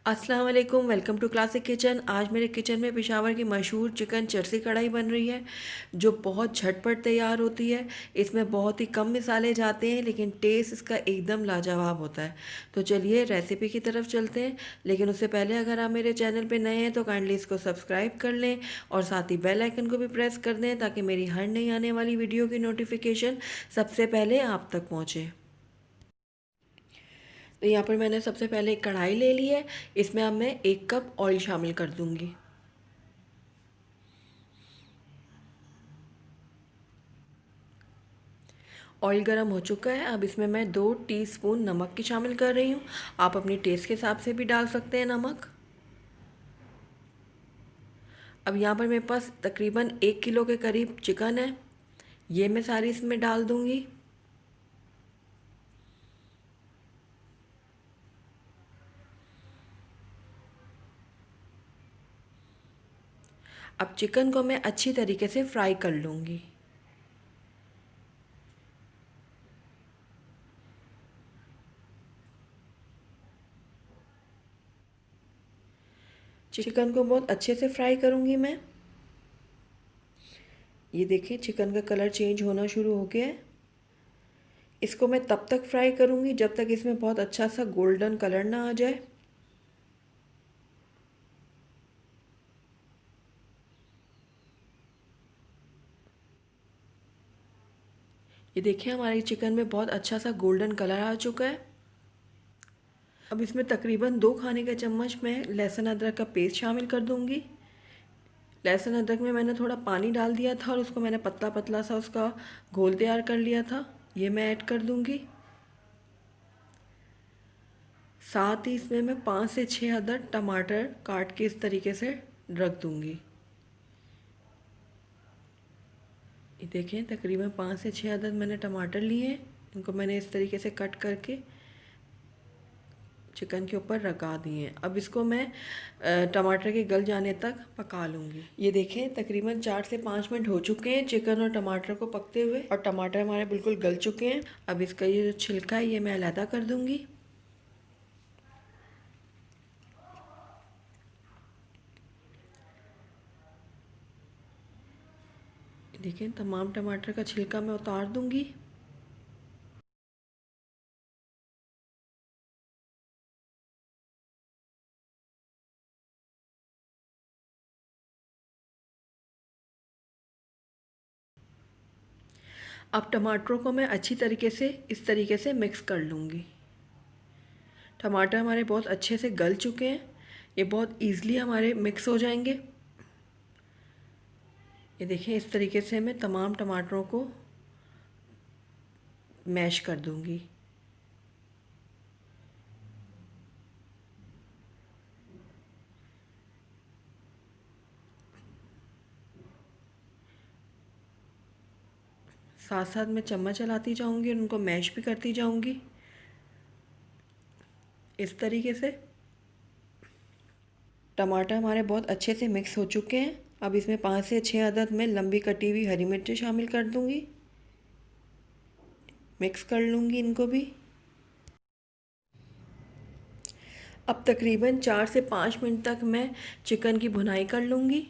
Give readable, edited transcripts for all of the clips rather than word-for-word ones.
अस्सलाम वालेकुम, welcome to classic kitchen. आज मेरे किचन में पेशावर की मशहूर चिकन चरसी कढ़ाई बन रही है जो बहुत झटपट तैयार होती है। इसमें बहुत ही कम मसाले जाते हैं लेकिन टेस्ट इसका एकदम लाजवाब होता है। तो चलिए रेसिपी की तरफ चलते हैं, लेकिन उससे पहले अगर आप मेरे चैनल पे नए हैं तो काइंडली इसको सब्सक्राइब कर लें और साथ ही बेल आइकन को भी प्रेस कर दें ताकि मेरी हर नई आने वाली वीडियो की नोटिफिकेशन सबसे पहले आप तक पहुँचे। तो यहाँ पर मैंने सबसे पहले एक कढ़ाई ले ली है। इसमें अब मैं 1 कप ऑयल शामिल कर दूँगी। ऑयल गर्म हो चुका है। अब इसमें मैं 2 टीस्पून नमक की शामिल कर रही हूँ। आप अपनी टेस्ट के हिसाब से भी डाल सकते हैं नमक। अब यहाँ पर मेरे पास तकरीबन 1 किलो के करीब चिकन है, ये मैं सारी इसमें डाल दूँगी। अब चिकन को मैं अच्छी तरीके से फ्राई कर लूँगी। चिकन को बहुत अच्छे से फ्राई करूँगी मैं। ये देखिए चिकन का कलर चेंज होना शुरू हो गया है। इसको मैं तब तक फ्राई करूँगी जब तक इसमें बहुत अच्छा सा गोल्डन कलर ना आ जाए। ये देखिए हमारी चिकन में बहुत अच्छा सा गोल्डन कलर आ चुका है। अब इसमें तकरीबन 2 खाने का चम्मच मैं लहसुन अदरक का पेस्ट शामिल कर दूंगी। लहसुन अदरक में मैंने थोड़ा पानी डाल दिया था और उसको मैंने पतला पतला सा उसका घोल तैयार कर लिया था, ये मैं ऐड कर दूंगी। साथ ही इसमें मैं 5 से 6 अदद टमाटर काट के इस तरीके से रख दूंगी। ये देखें तकरीबन 5 से 6 अदद मैंने टमाटर लिए हैं। इनको मैंने इस तरीके से कट करके चिकन के ऊपर रखा दिए हैं। अब इसको मैं टमाटर के गल जाने तक पका लूँगी। ये देखें तकरीबन 4 से 5 मिनट हो चुके हैं चिकन और टमाटर को पकते हुए, और टमाटर हमारे बिल्कुल गल चुके हैं। अब इसका ये जो छिलका है ये मैं अलहदा कर दूँगी। देखें तमाम टमाटर का छिलका मैं उतार दूँगी। अब टमाटरों को मैं अच्छी तरीके से इस तरीके से मिक्स कर लूँगी। टमाटर हमारे बहुत अच्छे से गल चुके हैं, ये बहुत ईज़िली हमारे मिक्स हो जाएंगे। ये देखिए इस तरीके से मैं तमाम टमाटरों को मैश कर दूँगी। साथ साथ मैं चम्मच चलाती जाऊँगी और उनको मैश भी करती जाऊँगी इस तरीके से। टमाटर हमारे बहुत अच्छे से मिक्स हो चुके हैं। अब इसमें 5 से 6 अदद मैं लंबी कटी हुई हरी मिर्ची शामिल कर दूँगी। मिक्स कर लूँगी इनको भी। अब तकरीबन 4 से 5 मिनट तक मैं चिकन की भुनाई कर लूँगी।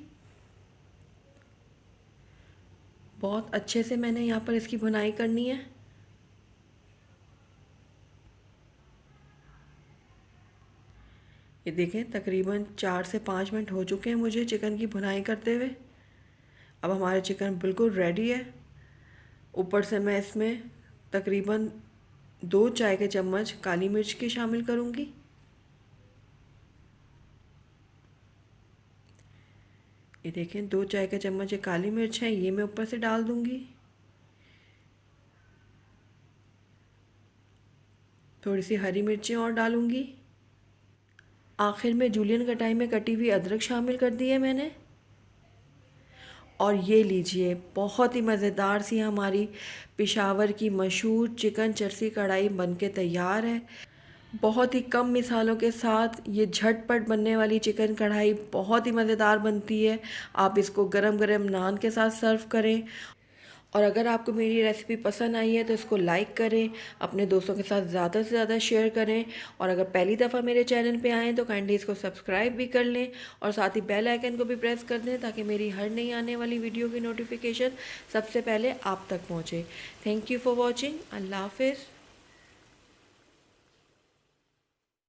बहुत अच्छे से मैंने यहाँ पर इसकी भुनाई करनी है। ये देखें तकरीबन 4 से 5 मिनट हो चुके हैं मुझे चिकन की भुनाई करते हुए। अब हमारा चिकन बिल्कुल रेडी है। ऊपर से मैं इसमें तकरीबन 2 चाय के चम्मच काली मिर्च की शामिल करूँगी। ये देखें 2 चाय के चम्मच ये काली मिर्च है, ये मैं ऊपर से डाल दूँगी। थोड़ी सी हरी मिर्चें और डालूँगी। आखिर में जूलियन कटाई में कटी हुई अदरक शामिल कर दी है मैंने। और ये लीजिए बहुत ही मज़ेदार सी हमारी पेशावर की मशहूर चिकन चरसी कढ़ाई बनके तैयार है। बहुत ही कम मिसालों के साथ ये झटपट बनने वाली चिकन कढ़ाई बहुत ही मज़ेदार बनती है। आप इसको गरम गरम नान के साथ सर्व करें और अगर आपको मेरी रेसिपी पसंद आई है तो इसको लाइक करें, अपने दोस्तों के साथ ज़्यादा से ज़्यादा शेयर करें। और अगर पहली दफ़ा मेरे चैनल पे आएँ तो काइंडली इसको सब्सक्राइब भी कर लें और साथ ही बेल आइकन को भी प्रेस कर दें ताकि मेरी हर नई आने वाली वीडियो की नोटिफिकेशन सबसे पहले आप तक पहुँचे। Thank you for watching. अल्लाह हाफिज़।